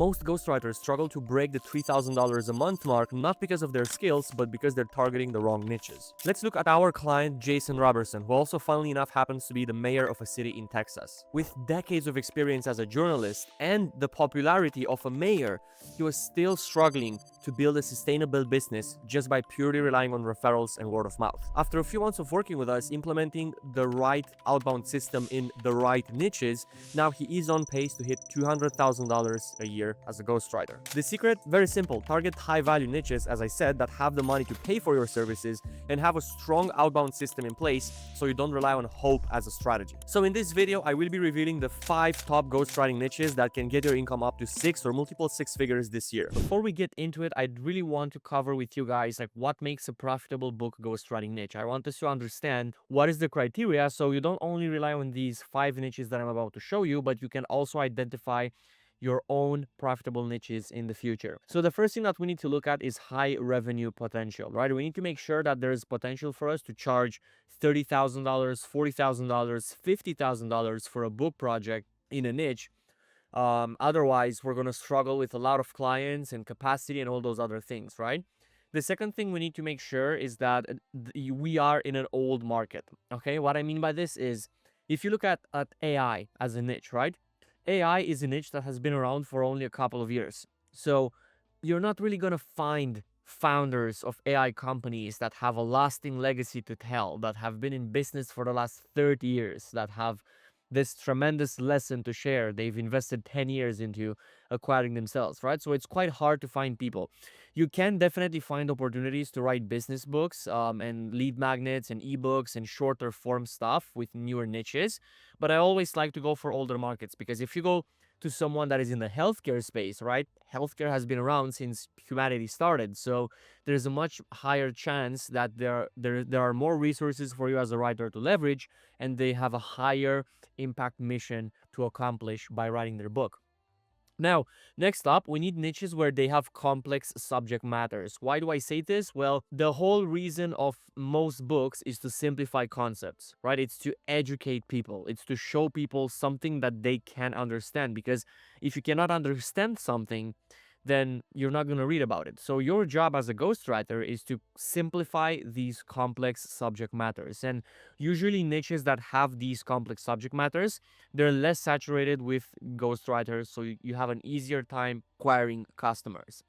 most ghostwriters struggle to break the $3,000 a month mark, not because of their skills, but because they're targeting the wrong niches. Let's look at our client, Jason Robertson, who also, funnily enough, happens to be the mayor of a city in Texas. With decades of experience as a journalist and the popularity of a mayor, he was still struggling to build a sustainable business just by purely relying on referrals and word of mouth. After a few months of working with us, implementing the right outbound system in the right niches, now he is on pace to hit $200,000 a year as a ghostwriter. The secret, very simple: target high-value niches, as I said, that have the money to pay for your services and have a strong outbound system in place so you don't rely on hope as a strategy. So in this video, I will be revealing the 5 top ghostwriting niches that can get your income up to 6 or multiple 6 figures this year. Before we get into it, I'd really want to cover with you guys like what makes a profitable book ghostwriting niche. I want us to understand what is the criteria so you don't only rely on these 5 niches that I'm about to show you, but you can also identify your own profitable niches in the future. So the first thing that we need to look at is high revenue potential, right? We need to make sure that there's potential for us to charge $30,000, $40,000, $50,000 for a book project in a niche. Otherwise, we're going to struggle with a lot of clients and capacity and all those other things, right? The second thing we need to make sure is that we are in an old market, okay? What I mean by this is, if you look at AI as a niche, right? AI is a niche that has been around for only a couple of years. So you're not really going to find founders of AI companies that have a lasting legacy to tell, that have been in business for the last 30 years, that have this tremendous lesson to share. They've invested 10 years into acquiring themselves, right? So it's quite hard to find people. You can definitely find opportunities to write business books and lead magnets and ebooks and shorter form stuff with newer niches. But I always like to go for older markets, because if you go to someone that is in the healthcare space, right? Healthcare has been around since humanity started. So there's a much higher chance that there are more resources for you as a writer to leverage, and they have a higher impact mission to accomplish by writing their book. Now, next up, we need niches where they have complex subject matters. Why do I say this? Well, the whole reason of most books is to simplify concepts, right? It's to educate people. It's to show people something that they can understand. Because if you cannot understand something, then you're not going to read about it. So your job as a ghostwriter is to simplify these complex subject matters. And usually niches that have these complex subject matters, they're less saturated with ghostwriters, so you have an easier time acquiring customers.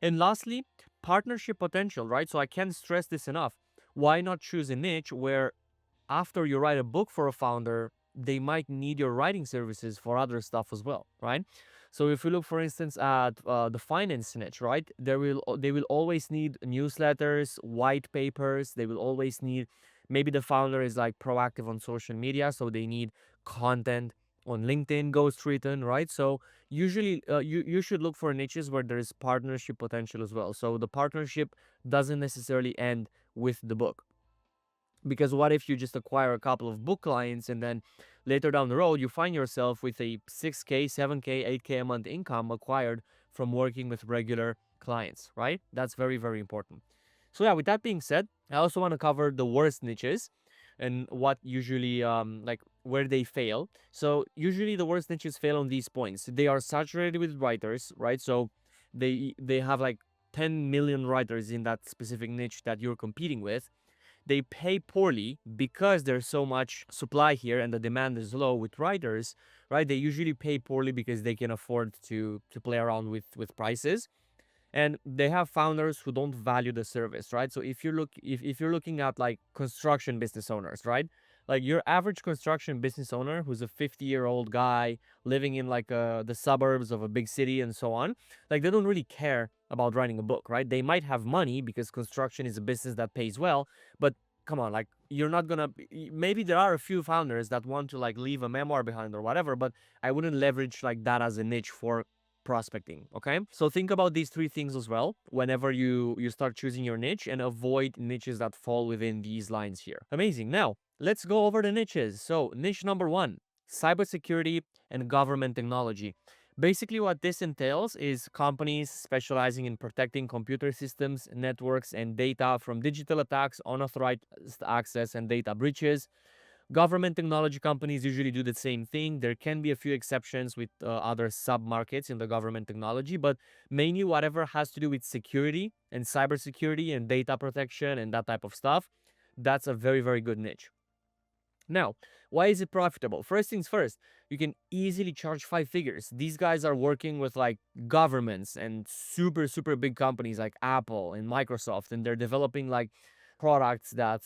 And lastly, partnership potential, right? So I can't stress this enough. Why not choose a niche where after you write a book for a founder, they might need your writing services for other stuff as well, right? So if you look, for instance, at the finance niche, right, they will always need newsletters, white papers. They will always need, maybe the founder is like proactive on social media, so they need content on LinkedIn, ghostwritten, right? So usually you should look for niches where there is partnership potential as well. So the partnership doesn't necessarily end with the book. Because what if you just acquire a couple of book clients and then later down the road you find yourself with a 6K, 7K, 8K a month income acquired from working with regular clients, right? That's very, very important. So yeah, with that being said, I also want to cover the worst niches and what usually like where they fail. So usually the worst niches fail on these points. They are saturated with writers, right? So they have like 10 million writers in that specific niche that you're competing with. They pay poorly because there's so much supply here and the demand is low with writers, right? They usually pay poorly because they can afford to play around with prices. And they have founders who don't value the service, right? So if you're looking at like construction business owners, right? Like your average construction business owner who's a 50-year-old guy living in like the suburbs of a big city and so on, like they don't really care about writing a book, right? They might have money because construction is a business that pays well, but come on, like you're not gonna, maybe there are a few founders that want to like leave a memoir behind or whatever, but I wouldn't leverage like that as a niche for prospecting. Okay, so think about these 3 things as well whenever you start choosing your niche, and avoid niches that fall within these lines here. Amazing. Now let's go over the niches. So niche number 1, cybersecurity and government technology. Basically what this entails is companies specializing in protecting computer systems, networks, and data from digital attacks, unauthorized access, and data breaches. Government technology companies usually do the same thing. There can be a few exceptions with other sub markets in the government technology, but mainly whatever has to do with security and cybersecurity and data protection and that type of stuff, that's a very, very good niche. Now, why is it profitable? First things first, you can easily charge 5 figures. These guys are working with like governments and super, super big companies like Apple and Microsoft, and they're developing like products that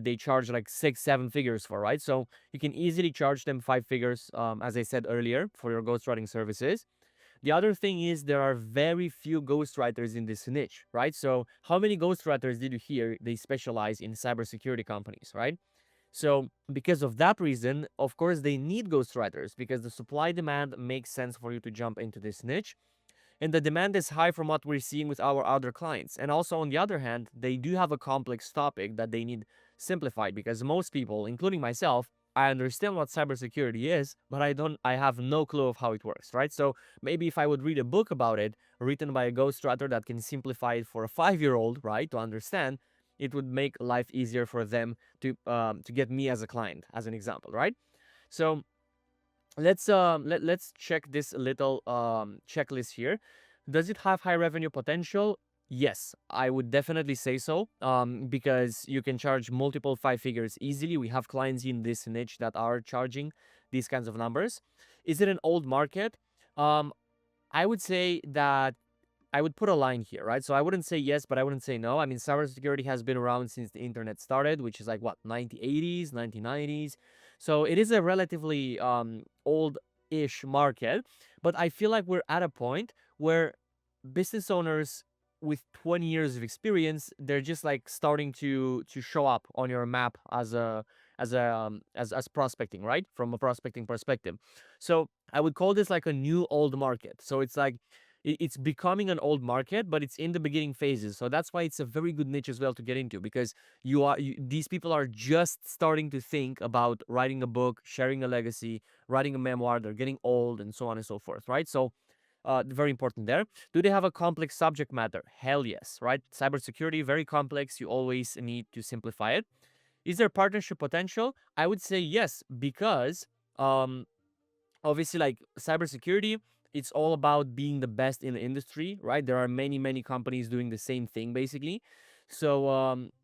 they charge like 6, 7 figures for, right? So you can easily charge them 5 figures, as I said earlier, for your ghostwriting services. The other thing is there are very few ghostwriters in this niche, right? So how many ghostwriters did you hear they specialize in cybersecurity companies, right? So because of that reason, of course, they need ghostwriters because the supply demand makes sense for you to jump into this niche. And the demand is high from what we're seeing with our other clients. And also, on the other hand, they do have a complex topic that they need simplified because most people, including myself, I understand what cybersecurity is, but I have no clue of how it works, right? So maybe if I would read a book about it, written by a ghostwriter that can simplify it for a 5-year-old, right, to understand, it would make life easier for them to get me as a client, as an example, right? So let's check this little checklist here. Does it have high revenue potential? Yes, I would definitely say so, because you can charge multiple 5 figures easily. We have clients in this niche that are charging these kinds of numbers. Is it an old market? um I would say that I would put a line here, right? So I wouldn't say yes, but I wouldn't say no. I mean, cybersecurity has been around since the internet started, which is like what, 1980s, 1990s. So it is a relatively old-ish market, but I feel like we're at a point where business owners with 20 years of experience, they're just like starting to show up on your map as prospecting, right? From a prospecting perspective. So I would call this like a new old market. So it's like it's becoming an old market, but it's in the beginning phases. So that's why it's a very good niche as well to get into, because these people are just starting to think about writing a book, sharing a legacy, writing a memoir. They're getting old, and so on and so forth, right? So very important there. Do they have a complex subject matter? Hell yes, right? Cybersecurity, very complex. You always need to simplify it. Is there partnership potential? I would say yes, because um, obviously, like cybersecurity, it's all about being the best in the industry, right? There are many, many companies doing the same thing, basically. So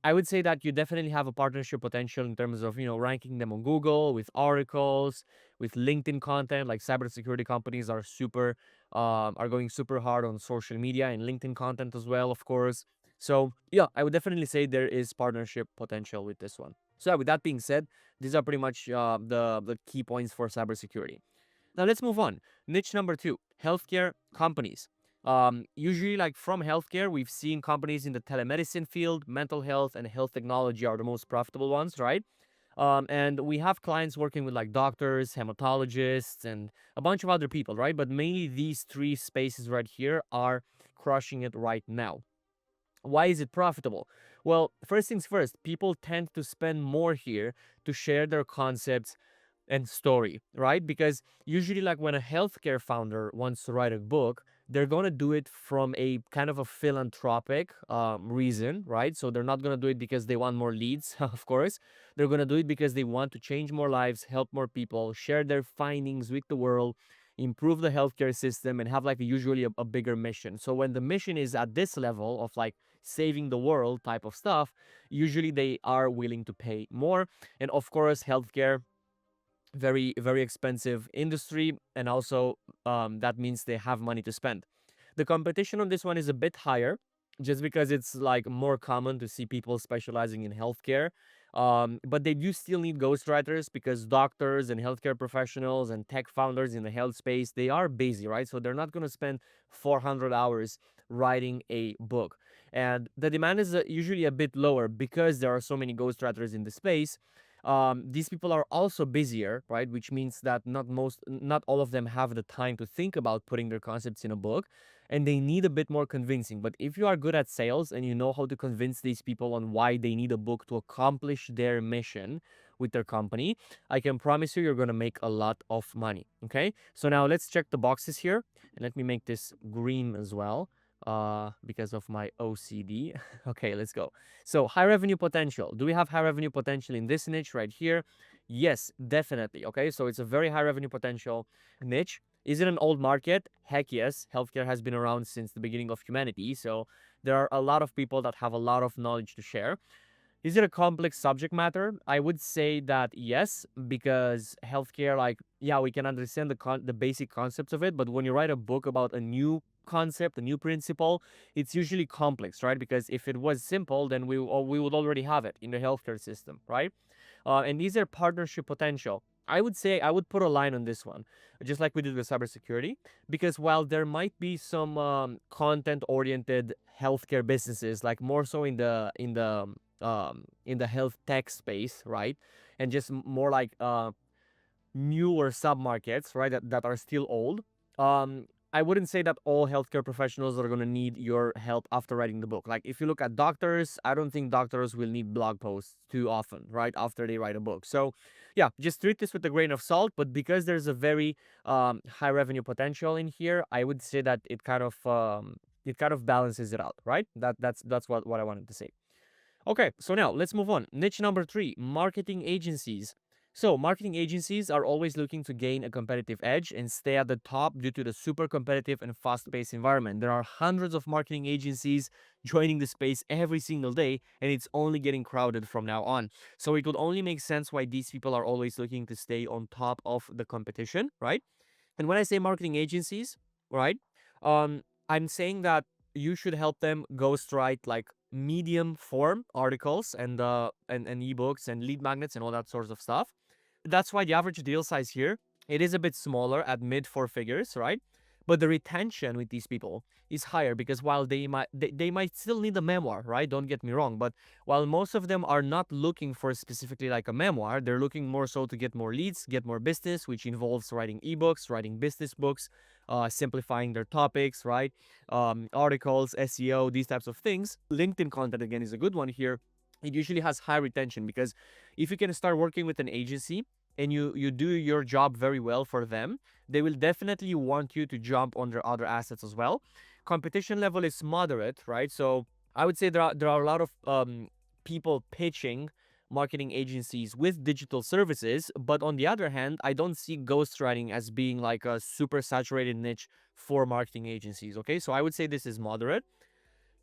I would say that you definitely have a partnership potential in terms of, ranking them on Google with articles, with LinkedIn content. Like cybersecurity companies are going super hard on social media and LinkedIn content as well, of course. So yeah, I would definitely say there is partnership potential with this one. So yeah, with that being said, these are pretty much the key points for cybersecurity. Now let's move on. Niche number 2, healthcare companies. Usually, like from healthcare, we've seen companies in the telemedicine field, mental health, and health technology are the most profitable ones, right? And we have clients working with like doctors, hematologists, and a bunch of other people, right? But mainly these three spaces right here are crushing it right now. Why is it profitable? Well, first things first, people tend to spend more here to share their concepts and story, right? Because usually, like when a healthcare founder wants to write a book, they're gonna do it from a kind of a philanthropic reason, right? So they're not gonna do it because they want more leads, of course. They're gonna do it because they want to change more lives, help more people, share their findings with the world, improve the healthcare system, and have like usually a bigger mission. So when the mission is at this level of like saving the world type of stuff, usually they are willing to pay more. And of course, healthcare, very, very expensive industry, and also that means they have money to spend. The competition on this one is a bit higher, just because it's like more common to see people specializing in healthcare. But they do still need ghostwriters because doctors and healthcare professionals and tech founders in the health space, they are busy, right? So they're not going to spend 400 hours writing a book. And the demand is usually a bit lower because there are so many ghostwriters in the space. These people are also busier, right? Which means that not all of them have the time to think about putting their concepts in a book, and they need a bit more convincing. But if you are good at sales and you know how to convince these people on why they need a book to accomplish their mission with their company, I can promise you're going to make a lot of money. Okay, so now let's check the boxes here, and let me make this green as well. because of my OCD. Okay, let's go. So high revenue potential. Do we have high revenue potential in this niche right here? Yes, definitely. Okay, so it's a very high revenue potential niche. Is it an old market? Heck yes. Healthcare has been around since the beginning of humanity, so there are a lot of people that have a lot of knowledge to share. Is it a complex subject matter? I would say that yes, because healthcare, like, yeah, we can understand the basic concepts of it, but when you write a book about a new concept, a new principle, it's usually complex, right? Because if it was simple, then we would already have it in the healthcare system, right? And these are partnership potential. I would say I would put a line on this one, just like we did with cybersecurity, because while there might be some content-oriented healthcare businesses, like more so in the health tech space, right, and just more like newer submarkets, right, that are still old. I wouldn't say that all healthcare professionals are going to need your help after writing the book. Like, if you look at doctors, I don't think doctors will need blog posts too often, right, after they write a book. So, yeah, just treat this with a grain of salt. But because there's a very high revenue potential in here, I would say that it kind of balances it out, right? That's what I wanted to say. Okay, so now let's move on. Niche number 3, marketing agencies. So, marketing agencies are always looking to gain a competitive edge and stay at the top due to the super competitive and fast paced environment. There are hundreds of marketing agencies joining the space every single day, and it's only getting crowded from now on. So, it would only make sense why these people are always looking to stay on top of the competition, right? And when I say marketing agencies, right, I'm saying that you should help them ghostwrite like medium form articles and ebooks and lead magnets and all that sorts of stuff. That's why the average deal size here, it is a bit smaller at mid four figures, right? But the retention with these people is higher because while they might still need a memoir, right? Don't get me wrong, but while most of them are not looking for specifically like a memoir, they're looking more so to get more leads, get more business, which involves writing ebooks, writing business books, simplifying their topics, right? Articles, SEO, these types of things. LinkedIn content again is a good one here. It usually has high retention because if you can start working with an agency and you do your job very well for them, they will definitely want you to jump on their other assets as well. Competition level is moderate, right? So I would say there are a lot of people pitching marketing agencies with digital services, but on the other hand, I don't see ghostwriting as being like a super saturated niche for marketing agencies. Okay, so I would say this is moderate.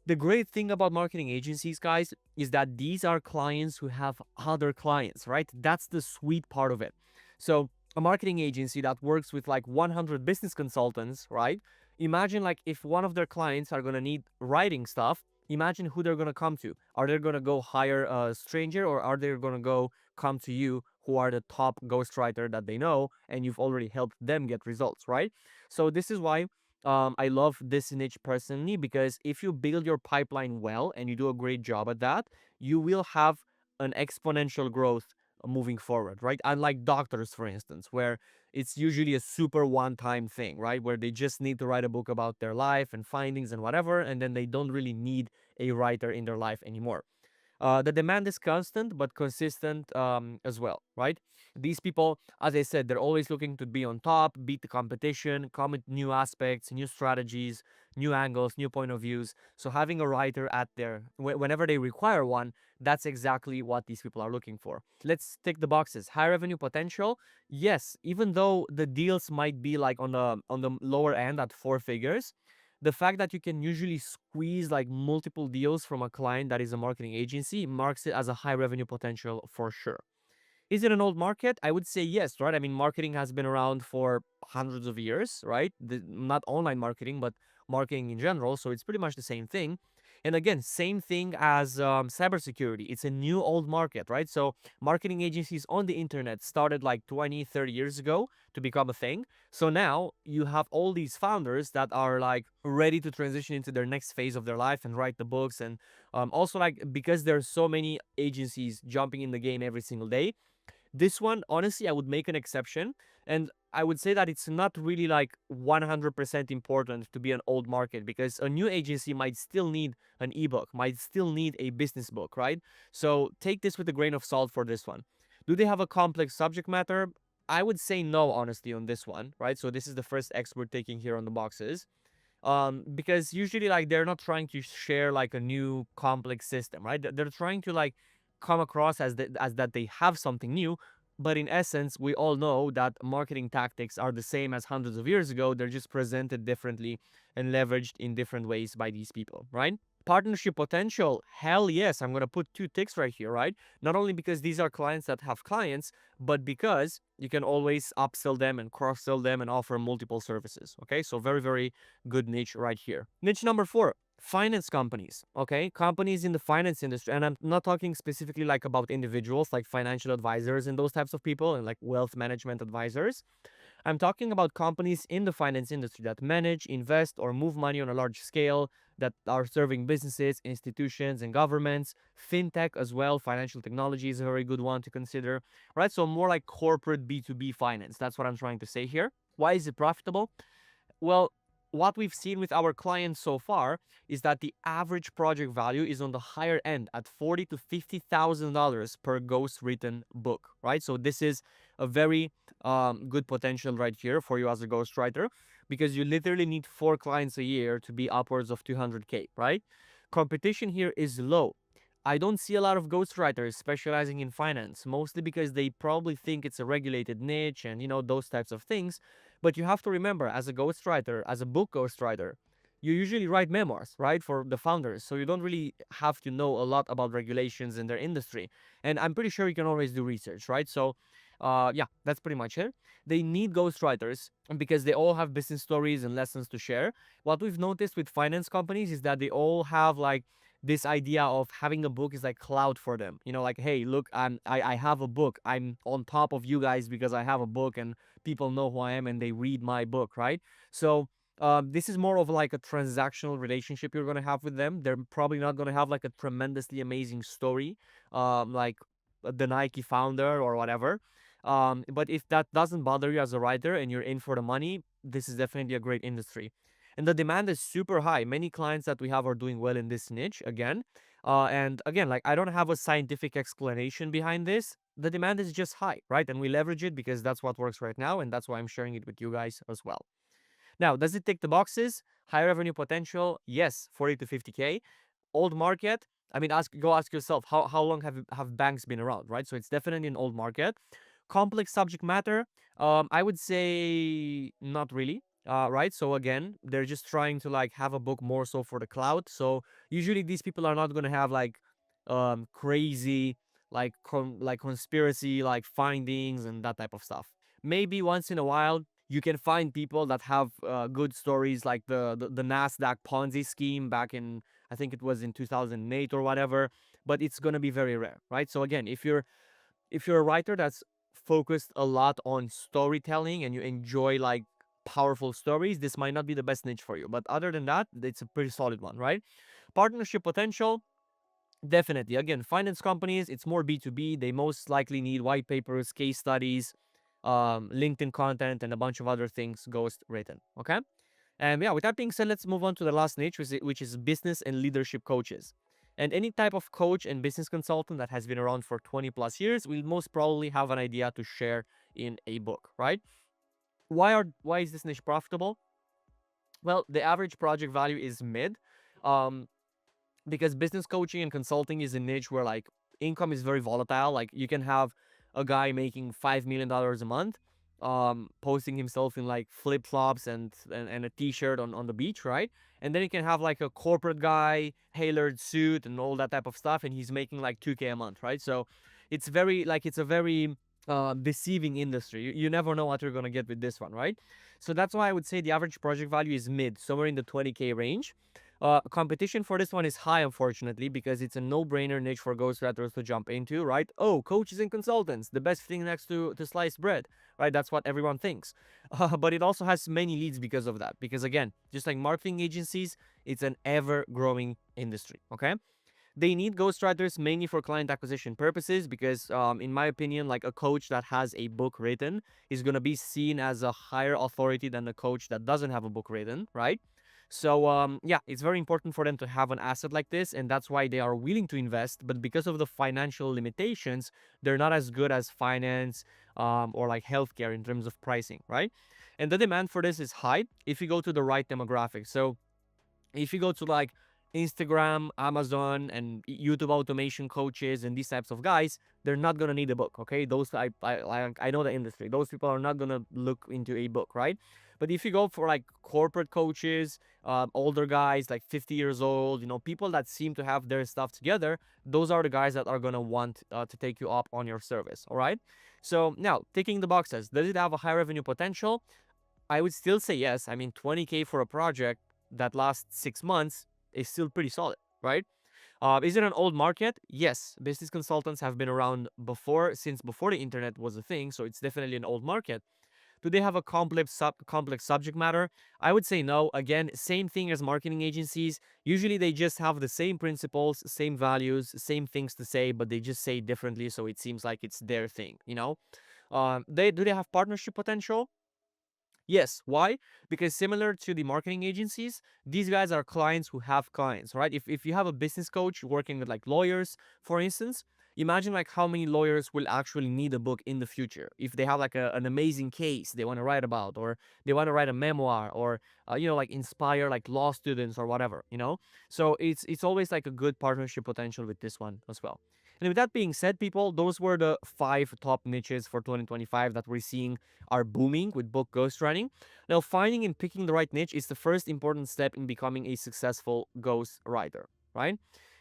The great thing about marketing agencies, guys, is that these are clients who have other clients, right? That's the sweet part of it. So, a marketing agency that works with like 100 business consultants, right? Imagine like if one of their clients are going to need writing stuff, imagine who they're going to come to. Are they going to go hire a stranger, or are they going to go come to you, who are the top ghostwriter that they know and you've already helped them get results, right? So, this is why I love this niche personally, because if you build your pipeline well and you do a great job at that, you will have an exponential growth moving forward, right? Unlike doctors, for instance, where it's usually a super one-time thing, right? Where they just need to write a book about their life and findings and whatever, and then they don't really need a writer in their life anymore. The demand is constant but consistent as well, right? These people, as I said, they're always looking to be on top, beat the competition, come with new aspects, new strategies, new angles, new point of views. So having a writer at their whenever they require one, that's exactly what these people are looking for. Let's tick the boxes. High revenue potential, yes. Even though the deals might be like on the lower end at four figures, the fact that you can usually squeeze like multiple deals from a client that is a marketing agency marks it as a high revenue potential for sure. Is it an old market? I would say yes, right? I mean, marketing has been around for hundreds of years, right? Not online marketing, but marketing in general. So it's pretty much the same thing. And again, same thing as cybersecurity. It's a new old market, right? So marketing agencies on the internet started like 20, 30 years ago to become a thing. So now you have all these founders that are like ready to transition into their next phase of their life and write the books. And also, like, because there's so many agencies jumping in the game every single day, this one, honestly, I would make an exception. And I would say that it's not really like 100% important to be an old market, because a new agency might still need an ebook, might still need a business book, right? So take this with a grain of salt for this one. Do they have a complex subject matter? I would say no, honestly, on this one, right? So this is the first X we're taking here on the boxes. Because usually like they're not trying to share like a new complex system, right? They're trying to like come across as as that they have something new, but in essence we all know that marketing tactics are the same as hundreds of years ago. They're just presented differently and leveraged in different ways by these people, right? Partnership potential, hell yes, I'm going to put two ticks right here, right? Not only because these are clients that have clients, but because you can always upsell them and cross sell them and offer multiple services. Okay, so very, very good niche right here. Niche number 4, finance companies. Okay, companies in the finance industry, and I'm not talking specifically like about individuals like financial advisors and those types of people and like wealth management advisors. I'm talking about companies in the finance industry that manage, invest, or move money on a large scale, that are serving businesses, institutions, and governments. Fintech as well, financial technology is a very good one to consider, right? So more like corporate B2B finance. That's what I'm trying to say here. Why is it profitable? Well, what we've seen with our clients so far is that the average project value is on the higher end at $40,000 to $50,000 per ghost written book, right? So this is a very good potential right here for you as a ghostwriter, because you literally need 4 clients a year to be upwards of 200K, right? Competition here is low. I don't see a lot of ghostwriters specializing in finance, mostly because they probably think it's a regulated niche and those types of things. But you have to remember, as a ghostwriter, as a book ghostwriter, you usually write memoirs, right, for the founders. So you don't really have to know a lot about regulations in their industry. And I'm pretty sure you can always do research, right? So, yeah, that's pretty much it. They need ghostwriters because they all have business stories and lessons to share. What we've noticed with finance companies is that they all have like this idea of having a book is like cloud for them. Like, hey, look, I have a book. I'm on top of you guys because I have a book, and people know who I am and they read my book, right? So this is more of like a transactional relationship you're gonna have with them. They're probably not gonna have like a tremendously amazing story, like the Nike founder or whatever. But if that doesn't bother you as a writer and you're in for the money, this is definitely a great industry. And the demand is super high. Many clients that we have are doing well in this niche again. And again, like I don't have a scientific explanation behind this. The demand is just high, right? And we leverage it because that's what works right now, and that's why I'm sharing it with you guys as well. Now, does it tick the boxes? High revenue potential? Yes, 40 to 50K. Old market? I mean, go ask yourself, how long have banks been around, right? So it's definitely an old market. Complex subject matter? I would say not really. Right. So again, they're just trying to like have a book more so for the cloud. So usually these people are not gonna have like crazy like conspiracy like findings and that type of stuff. Maybe once in a while you can find people that have good stories like the Nasdaq Ponzi scheme back in, I think it was in 2008 or whatever, but it's gonna be very rare, right? So again, if you're a writer that's focused a lot on storytelling and you enjoy like powerful stories, this might not be the best niche for you. But other than that, it's a pretty solid one, right? Partnership potential, definitely. Again, finance companies, it's more B2B. They most likely need white papers, case studies, LinkedIn content, and a bunch of other things ghost written. Okay. And yeah, with that being said, let's move on to the last niche, which is business and leadership coaches. And any type of coach and business consultant that has been around for 20 plus years will most probably have an idea to share in a book, right? Why is this niche profitable? Well, the average project value is mid. Um, because business coaching and consulting is a niche where like income is very volatile. Like you can have a guy making $5 million a month, posting himself in like flip flops and a t-shirt on the beach, right? And then you can have like a corporate guy, tailored suit and all that type of stuff, and he's making like 2K a month, right? So it's a very deceiving industry. You never know what you're gonna get with this one, right? So that's why I would say the average project value is mid, somewhere in the 20K range. Competition for this one is high, unfortunately, because it's a no-brainer niche for ghostwriters to jump into, right? Oh, coaches and consultants, the best thing next to sliced bread, right? That's what everyone thinks. But it also has many leads because of that. Because again, just like marketing agencies, it's an ever-growing industry, okay? They need ghostwriters mainly for client acquisition purposes because, in my opinion, like a coach that has a book written is going to be seen as a higher authority than a coach that doesn't have a book written, right? So, yeah, it's very important for them to have an asset like this, and that's why they are willing to invest. But because of the financial limitations, they're not as good as finance or like healthcare in terms of pricing, right? And the demand for this is high if you go to the right demographic. So if you go to like Instagram, Amazon, and YouTube automation coaches and these types of guys, they're not gonna need a book. Okay, those I know the industry. Those people are not gonna look into a book, right? But if you go for like corporate coaches, older guys like 50 years old, people that seem to have their stuff together, those are the guys that are gonna want to take you up on your service. All right. So now, ticking the boxes, does it have a high revenue potential? I would still say yes. I mean, 20K for a project that lasts 6 months is still pretty solid, right? Is it an old market? Yes. Business consultants have been around since before the internet was a thing, so it's definitely an old market. Do they have a complex subject matter? I would say no. Again, same thing as marketing agencies. Usually they just have the same principles, same values, same things to say, but they just say it differently, so it seems like it's their thing, they have partnership potential? Yes. Why? Because similar to the marketing agencies, these guys are clients who have clients, right? If you have a business coach working with like lawyers, for instance, imagine like how many lawyers will actually need a book in the future if they have like an amazing case they want to write about, or they want to write a memoir, or like inspire like law students or whatever. So it's always like a good partnership potential with this one as well. And with that being said, people, those were the 5 top niches for 2025 that we're seeing are booming with book ghostwriting. Now, finding and picking the right niche is the first important step in becoming a successful ghostwriter, right?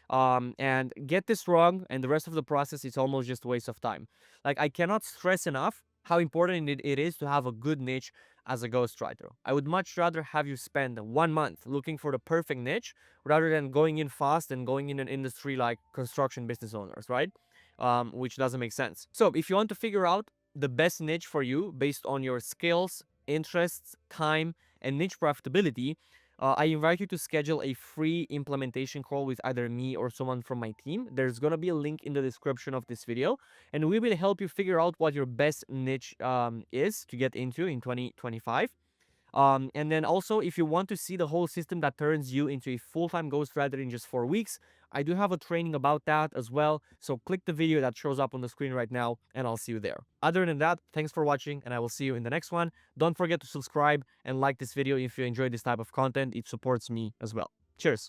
And get this wrong, and the rest of the process is almost just a waste of time. Like, I cannot stress enough how important it is to have a good niche as a ghostwriter. I would much rather have you spend 1 month looking for the perfect niche rather than going in fast and going in an industry like construction business owners, right? Which doesn't make sense. So, if you want to figure out the best niche for you based on your skills, interests, time, and niche profitability, I invite you to schedule a free implementation call with either me or someone from my team. There's going to be a link in the description of this video, and we will help you figure out what your best niche is to get into in 2025. And then also, if you want to see the whole system that turns you into a full-time ghostwriter in just 4 weeks, I do have a training about that as well. So click the video that shows up on the screen right now, and I'll see you there. Other than that, thanks for watching, and I will see you in the next one. Don't forget to subscribe and like this video if you enjoy this type of content. It supports me as well. Cheers.